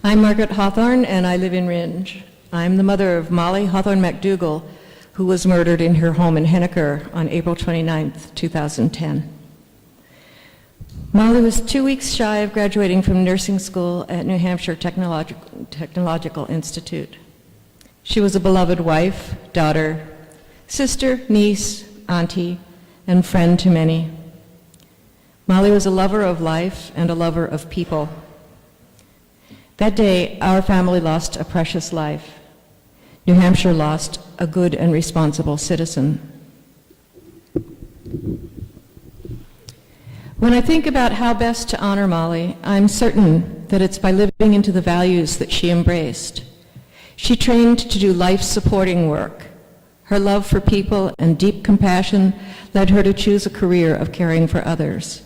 I'm Margaret Hawthorn, and I live in Ringe. I'm the mother of Molly Hawthorn McDougall, who was murdered in her home in Henniker on April 29, 2010. Molly was 2 weeks shy of graduating from nursing school at New Hampshire Technological Institute. She was a beloved wife, daughter, sister, niece, auntie, and friend to many. Molly was a lover of life and a lover of people. That day, our family lost a precious life. New Hampshire lost a good and responsible citizen. When I think about how best to honor Molly, I'm certain that it's by living into the values that she embraced. She trained to do life-supporting work. Her love for people and deep compassion led her to choose a career of caring for others.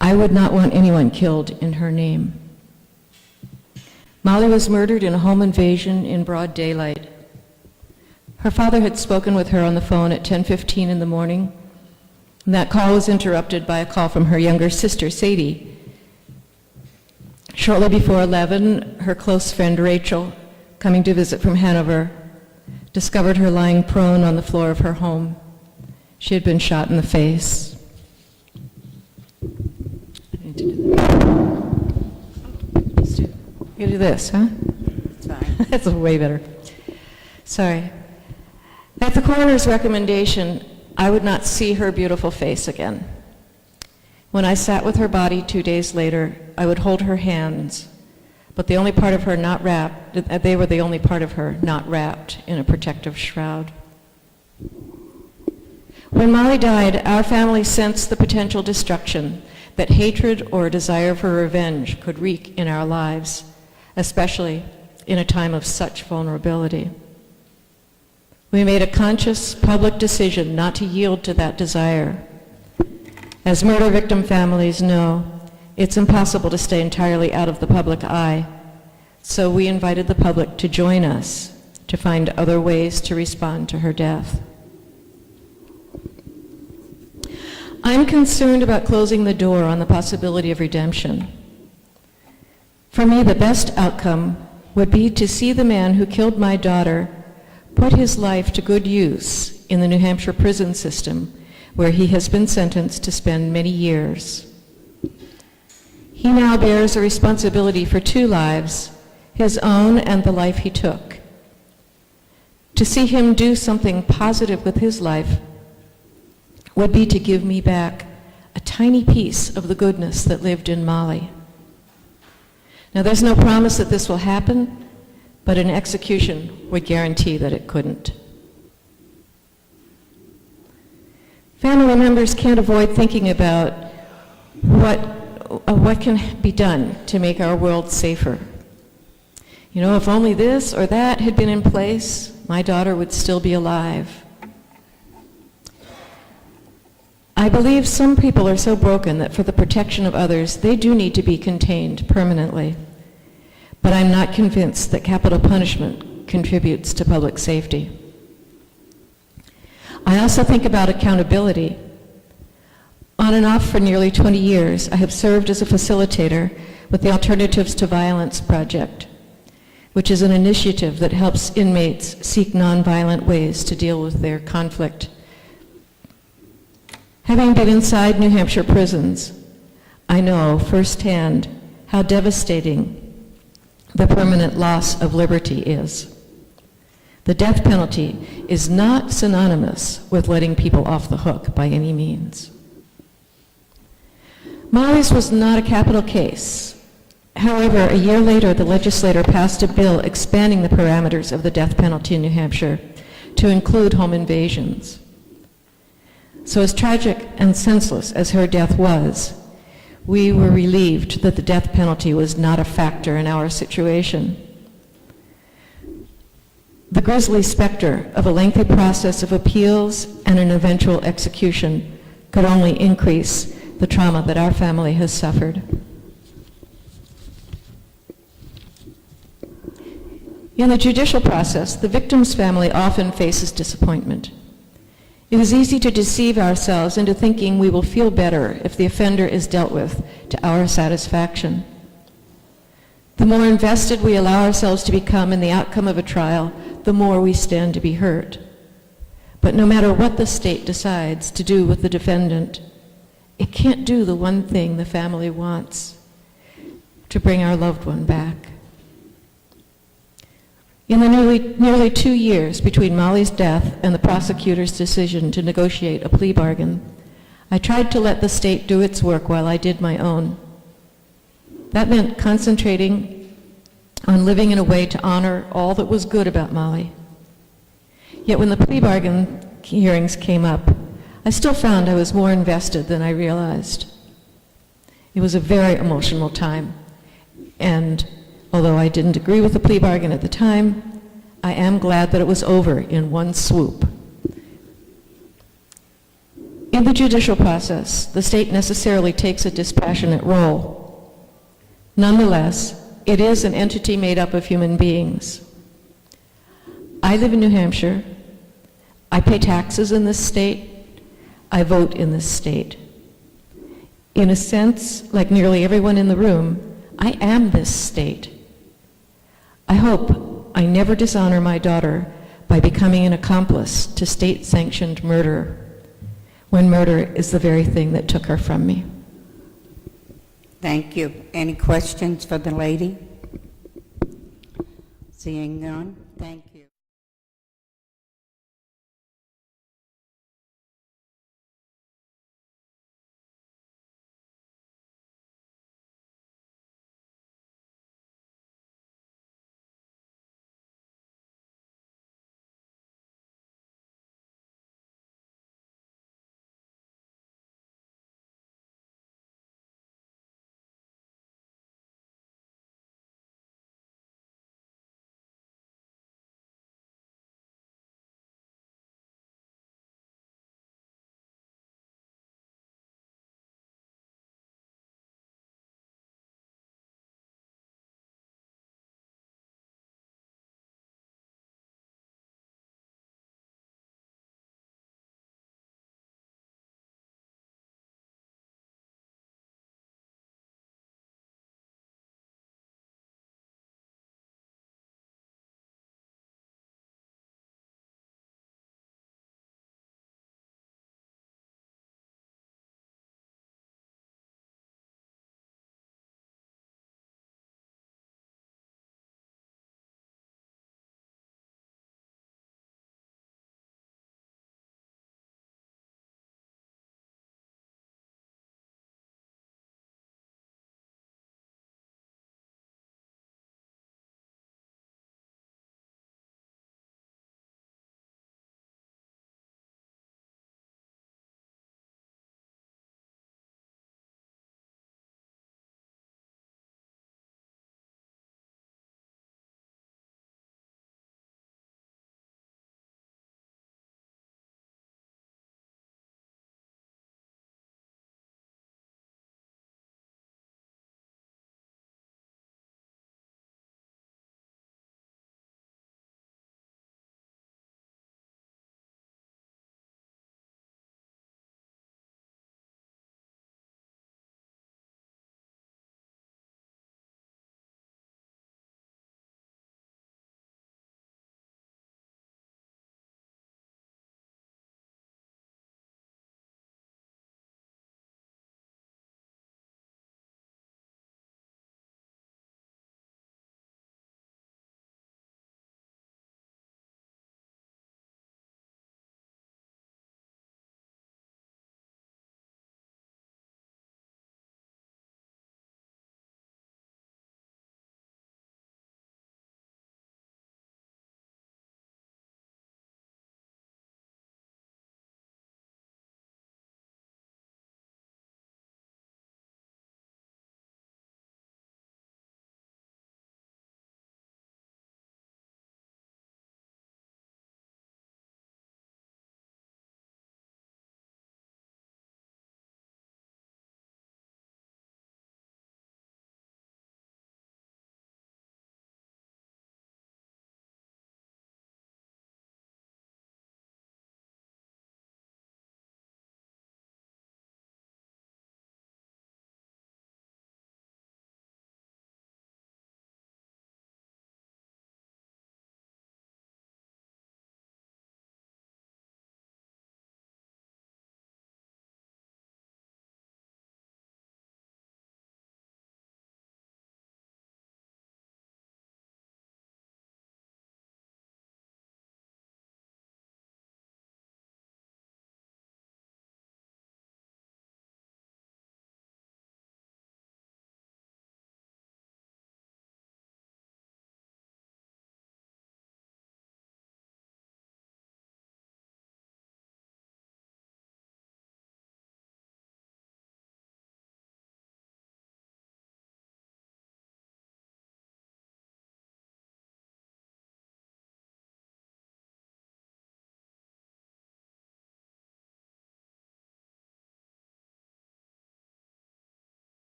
I would not want anyone killed in her name. Molly was murdered in a home invasion in broad daylight. Her father had spoken with her on the phone at 10:15 in the morning, and that call was interrupted by a call from her younger sister, Sadie. Shortly before 11, her close friend Rachel, coming to visit from Hanover, discovered her lying prone on the floor of her home. She had been shot in the face. I need to do that. You do this, huh? It's fine. That's way better. Sorry. At the coroner's recommendation, I would not see her beautiful face again. When I sat with her body 2 days later, I would hold her hands, but the only part of her not wrapped, they were the only part of her not wrapped in a protective shroud. When Molly died, our family sensed the potential destruction that hatred or a desire for revenge could wreak in our lives, especially in a time of such vulnerability. We made a conscious public decision not to yield to that desire. As murder victim families know, it's impossible to stay entirely out of the public eye, so we invited the public to join us to find other ways to respond to her death. I'm concerned about closing the door on the possibility of redemption. For me, the best outcome would be to see the man who killed my daughter put his life to good use in the New Hampshire prison system, where he has been sentenced to spend many years. He now bears a responsibility for 2 lives, his own and the life he took. To see him do something positive with his life would be to give me back a tiny piece of the goodness that lived in Molly. Now, there's no promise that this will happen, but an execution would guarantee that it couldn't. Family members can't avoid thinking about what can be done to make our world safer. You know, if only this or that had been in place, my daughter would still be alive. I believe some people are so broken that for the protection of others, they do need to be contained permanently. But I'm not convinced that capital punishment contributes to public safety. I also think about accountability. On and off for nearly 20 years, I have served as a facilitator with the Alternatives to Violence Project, which is an initiative that helps inmates seek nonviolent ways to deal with their conflict. Having been inside New Hampshire prisons, I know firsthand how devastating the permanent loss of liberty is. The death penalty is not synonymous with letting people off the hook by any means. Molly's was not a capital case. However, a year later, the legislature passed a bill expanding the parameters of the death penalty in New Hampshire to include home invasions. So as tragic and senseless as her death was, we were relieved that the death penalty was not a factor in our situation. The grisly specter of a lengthy process of appeals and an eventual execution could only increase the trauma that our family has suffered. In the judicial process, the victim's family often faces disappointment. It is easy to deceive ourselves into thinking we will feel better if the offender is dealt with to our satisfaction. The more invested we allow ourselves to become in the outcome of a trial, the more we stand to be hurt. But no matter what the state decides to do with the defendant, it can't do the one thing the family wants: to bring our loved one back. In the nearly 2 years between Molly's death and the prosecutor's decision to negotiate a plea bargain, I tried to let the state do its work while I did my own. That meant concentrating on living in a way to honor all that was good about Molly. Yet when the plea bargain hearings came up, I still found I was more invested than I realized. It was a very emotional time, and although I didn't agree with the plea bargain at the time, I am glad that it was over in one swoop. In the judicial process, the state necessarily takes a dispassionate role. Nonetheless, it is an entity made up of human beings. I live in New Hampshire. I pay taxes in this state. I vote in this state. In a sense, like nearly everyone in the room, I am this state. I hope I never dishonor my daughter by becoming an accomplice to state-sanctioned murder, when murder is the very thing that took her from me. Thank you. Any questions for the lady? Seeing none, thank you.